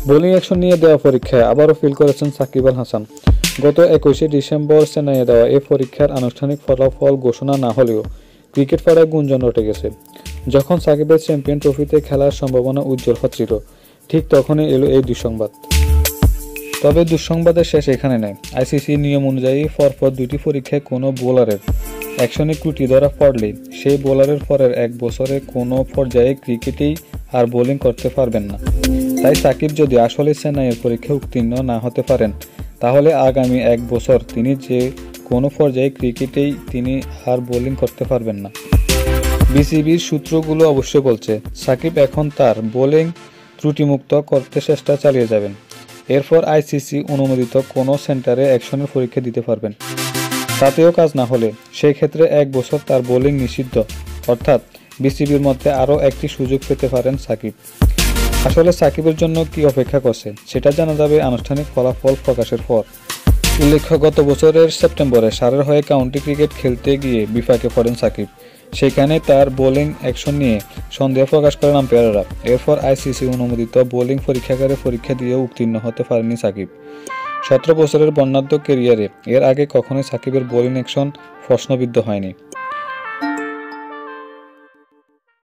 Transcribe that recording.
Bowling action নিয়ে দেওয়া পরীক্ষায় আবারও ফেল করেছেন সাকিব আল হাসান। গত 21শে ডিসেম্বর চেন্নাইয়ে দেওয়া এই পরীক্ষার আনুষ্ঠানিক ফলাফল ঘোষণা না হলেও ক্রিকেট পাড়ায় গুঞ্জন রটে গেছে। যখন সাকিবের চ্যাম্পিয়ন ট্রফিতে খেলার সম্ভাবনা উজ্জ্বল হচ্ছিল, ঠিক তখনই এলো এই দুঃসংবাদ। তবে দুঃসংবাদের শেষ এখানে নেই। আইসিসি নিয়ম অনুযায়ী পরপর দুটি পরীক্ষায় কোনো বোলারের অ্যাকশনে ত্রুটি ধরা পড়লে সেই বোলারের পরের 1 বছরে কোনো পর্যায়ে ক্রিকেটেই আর বোলিং করতে পারবেন না। তাই সাকিব যদি আসলে চেন্নাইয়ের পরীক্ষায় উত্তীর্ণ না হতে পারেন, তাহলে আগামী 1 বছর তিনি যে কোনো পর্যায়ে ক্রিকেটেই তিনি আর বোলিং করতে পারবেন না। বিসিবির সূত্রগুলো অবশ্যই বলছে সাকিব এখন তার বোলিং ত্রুটিমুক্ত করতে চেষ্টা চালিয়ে যাবেন। এরপর আইসিসি অনুমোদিত কোনো সেন্টারে অ্যাকশনের পরীক্ষা দিতে পারবেন। তাতেও কাজ না হলে সেই ক্ষেত্রে 1 বছর তার বোলিং নিষিদ্ধ, অর্থাৎ বিসিবির মধ্যে আরও একটি সুযোগ পেতে পারেন সাকিব। আসলে সাকিবের জন্য কি অপেক্ষা করছে সেটা জানা যাবে আনুষ্ঠানিক ফলাফল প্রকাশের পর। উল্লেখ্য, গত বছরের সেপ্টেম্বরে সারের হয়ে কাউন্টি ক্রিকেট খেলতে গিয়ে বিপাকে পড়েন সাকিব। সেখানে তার বোলিং অ্যাকশন নিয়ে সন্দেহ প্রকাশ করেন আম্পায়াররা। এরপর আইসিসি অনুমোদিত বোলিং পরীক্ষাগারে পরীক্ষা দিয়েও উত্তীর্ণ হতে পারেনি সাকিব। 17 বছরের বর্ণাঢ্য ক্যারিয়ারে এর আগে কখনোই সাকিবের বোলিং অ্যাকশন প্রশ্নবিদ্ধ হয়নি।